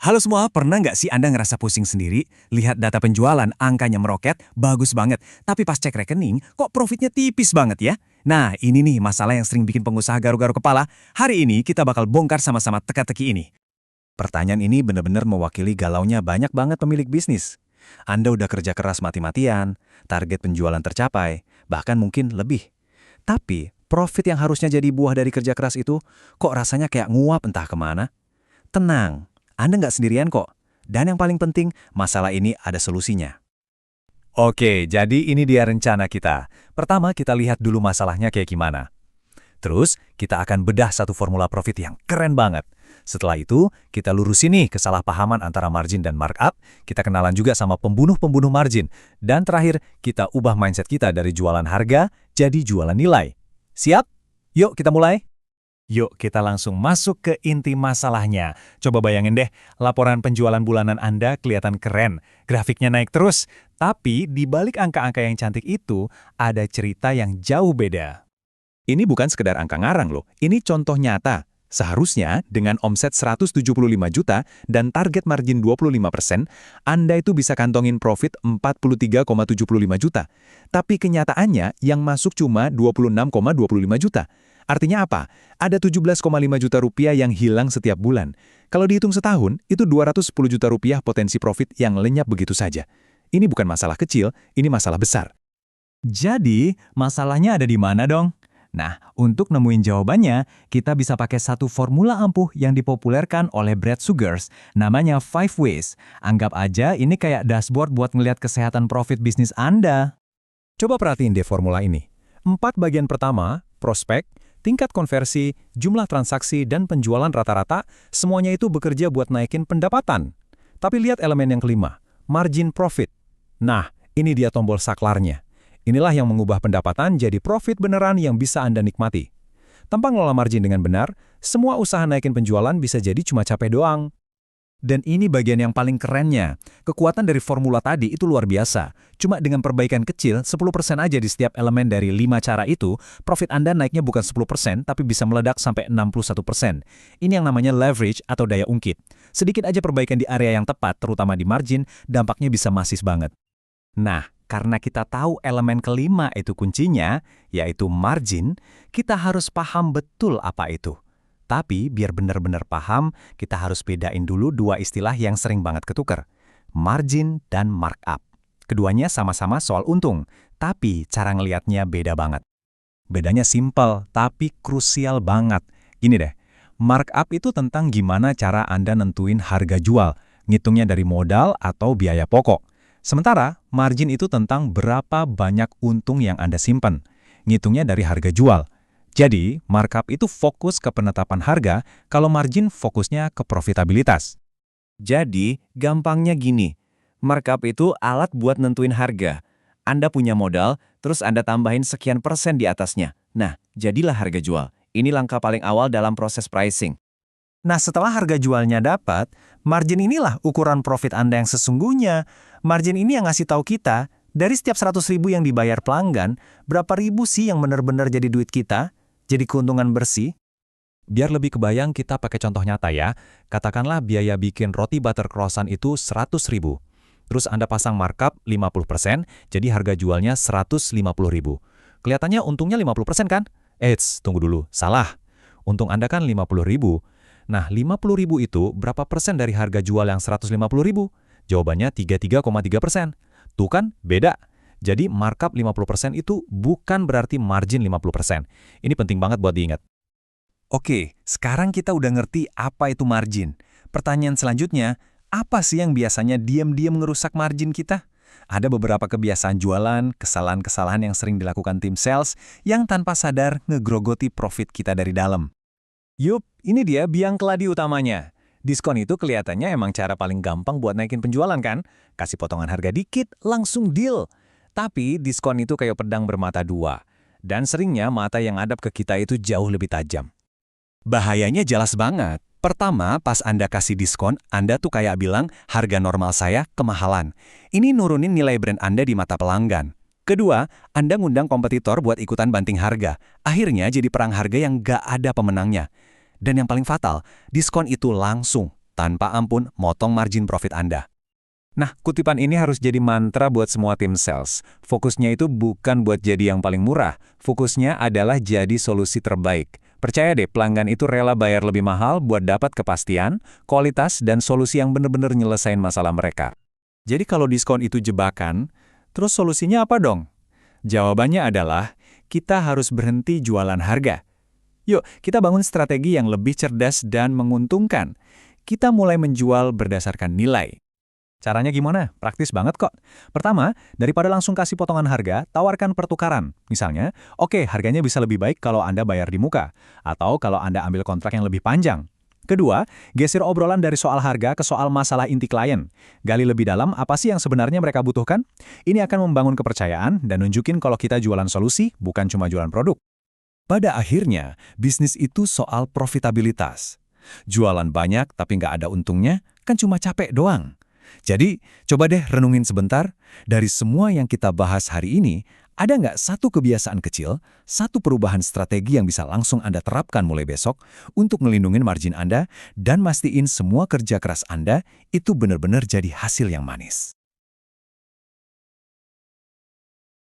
Halo semua, pernah nggak sih Anda ngerasa pusing sendiri? Lihat data penjualan, angkanya meroket, bagus banget. Tapi pas cek rekening, kok profitnya tipis banget ya? Nah, ini nih masalah yang sering bikin pengusaha garu-garu kepala. Hari ini kita bakal bongkar sama-sama teka-teki ini. Pertanyaan ini benar-benar mewakili galaunya banyak banget pemilik bisnis. Anda udah kerja keras mati-matian, target penjualan tercapai, bahkan mungkin lebih. Tapi, profit yang harusnya jadi buah dari kerja keras itu, kok rasanya kayak nguap entah kemana? Tenang, Anda nggak sendirian kok. Dan yang paling penting, masalah ini ada solusinya. Oke, jadi ini dia rencana kita. Pertama, kita lihat dulu masalahnya kayak gimana. Terus, kita akan bedah satu formula profit yang keren banget. Setelah itu, kita lurusin nih kesalahpahaman antara margin dan markup, kita kenalan juga sama pembunuh-pembunuh margin, dan terakhir, kita ubah mindset kita dari jualan harga jadi jualan nilai. Siap? Yuk kita mulai. Yuk kita langsung masuk ke inti masalahnya. Coba bayangin deh, laporan penjualan bulanan Anda kelihatan keren, grafiknya naik terus, tapi di balik angka-angka yang cantik itu, ada cerita yang jauh beda. Ini bukan sekedar angka ngarang loh, ini contoh nyata. Seharusnya dengan omset 175 juta dan target margin 25%, Anda itu bisa kantongin profit 43,75 juta. Tapi kenyataannya yang masuk cuma 26,25 juta. Artinya apa? Ada 17,5 juta rupiah yang hilang setiap bulan. Kalau dihitung setahun, itu 210 juta rupiah potensi profit yang lenyap begitu saja. Ini bukan masalah kecil, ini masalah besar. Jadi, masalahnya ada di mana dong? Nah, untuk nemuin jawabannya, kita bisa pakai satu formula ampuh yang dipopulerkan oleh Brad Sugars, namanya 5 Ways. Anggap aja ini kayak dashboard buat ngelihat kesehatan profit bisnis Anda. Coba perhatiin deh formula ini. 4 bagian pertama, prospek, tingkat konversi, jumlah transaksi, dan penjualan rata-rata, semuanya itu bekerja buat naikin pendapatan. Tapi lihat elemen yang kelima, margin profit. Nah, ini dia tombol saklarnya. Inilah yang mengubah pendapatan jadi profit beneran yang bisa Anda nikmati. Tanpa ngelola margin dengan benar, semua usaha naikin penjualan bisa jadi cuma capek doang. Dan ini bagian yang paling kerennya. Kekuatan dari formula tadi itu luar biasa. Cuma dengan perbaikan kecil, 10% aja di setiap elemen dari 5 cara itu, profit Anda naiknya bukan 10%, tapi bisa meledak sampai 61%. Ini yang namanya leverage atau daya ungkit. Sedikit aja perbaikan di area yang tepat, terutama di margin, dampaknya bisa massive banget. Nah, karena kita tahu elemen kelima itu kuncinya, yaitu margin, kita harus paham betul apa itu. Tapi biar benar-benar paham, kita harus bedain dulu dua istilah yang sering banget ketukar. Margin dan markup. Keduanya sama-sama soal untung, tapi cara ngelihatnya beda banget. Bedanya simpel, tapi krusial banget. Gini deh, markup itu tentang gimana cara Anda nentuin harga jual, ngitungnya dari modal atau biaya pokok. Sementara, margin itu tentang berapa banyak untung yang Anda simpan, ngitungnya dari harga jual. Jadi, markup itu fokus ke penetapan harga, kalau margin fokusnya ke profitabilitas. Jadi, gampangnya gini, markup itu alat buat nentuin harga. Anda punya modal, terus Anda tambahin sekian persen di atasnya. Nah, jadilah harga jual. Ini langkah paling awal dalam proses pricing. Nah, setelah harga jualnya dapat, margin inilah ukuran profit Anda yang sesungguhnya. Margin ini yang ngasih tahu kita, dari setiap 100.000 yang dibayar pelanggan, berapa ribu sih yang benar-benar jadi duit kita? Jadi keuntungan bersih? Biar lebih kebayang, kita pakai contoh nyata ya. Katakanlah biaya bikin roti butter croissant itu 100.000. Terus Anda pasang markup 50%, jadi harga jualnya 150.000. Kelihatannya untungnya 50% kan? Eits, tunggu dulu, salah. Untung Anda kan 50.000. Nah, 50.000 itu berapa persen dari harga jual yang 150.000? Jawabannya 33,3%. Tuh kan, beda. Jadi markup 50% itu bukan berarti margin 50%. Ini penting banget buat diingat. Oke, sekarang kita udah ngerti apa itu margin. Pertanyaan selanjutnya, apa sih yang biasanya diam-diam ngerusak margin kita? Ada beberapa kebiasaan jualan, kesalahan-kesalahan yang sering dilakukan tim sales yang tanpa sadar ngegrogoti profit kita dari dalam. Yup, ini dia biang keladi utamanya. Diskon itu kelihatannya emang cara paling gampang buat naikin penjualan kan? Kasih potongan harga dikit, langsung deal. Tapi diskon itu kayak pedang bermata dua. Dan seringnya mata yang hadap ke kita itu jauh lebih tajam. Bahayanya jelas banget. Pertama, pas Anda kasih diskon, Anda tuh kayak bilang, harga normal saya kemahalan. Ini nurunin nilai brand Anda di mata pelanggan. Kedua, Anda ngundang kompetitor buat ikutan banting harga. Akhirnya jadi perang harga yang gak ada pemenangnya. Dan yang paling fatal, diskon itu langsung, tanpa ampun motong margin profit Anda. Nah, kutipan ini harus jadi mantra buat semua tim sales. Fokusnya itu bukan buat jadi yang paling murah, fokusnya adalah jadi solusi terbaik. Percaya deh, pelanggan itu rela bayar lebih mahal buat dapat kepastian, kualitas, dan solusi yang benar-benar nyelesain masalah mereka. Jadi kalau diskon itu jebakan, terus solusinya apa dong? Jawabannya adalah, kita harus berhenti jualan harga. Yuk, kita bangun strategi yang lebih cerdas dan menguntungkan. Kita mulai menjual berdasarkan nilai. Caranya gimana? Praktis banget kok. Pertama, daripada langsung kasih potongan harga, tawarkan pertukaran. Misalnya, oke, harganya bisa lebih baik kalau Anda bayar di muka, atau kalau Anda ambil kontrak yang lebih panjang. Kedua, geser obrolan dari soal harga ke soal masalah inti klien. Gali lebih dalam apa sih yang sebenarnya mereka butuhkan? Ini akan membangun kepercayaan dan nunjukin kalau kita jualan solusi, bukan cuma jualan produk. Pada akhirnya, bisnis itu soal profitabilitas. Jualan banyak tapi nggak ada untungnya, kan cuma capek doang. Jadi, coba deh renungin sebentar, dari semua yang kita bahas hari ini, ada nggak satu kebiasaan kecil, satu perubahan strategi yang bisa langsung Anda terapkan mulai besok untuk ngelindungin margin Anda dan mastiin semua kerja keras Anda itu benar-benar jadi hasil yang manis.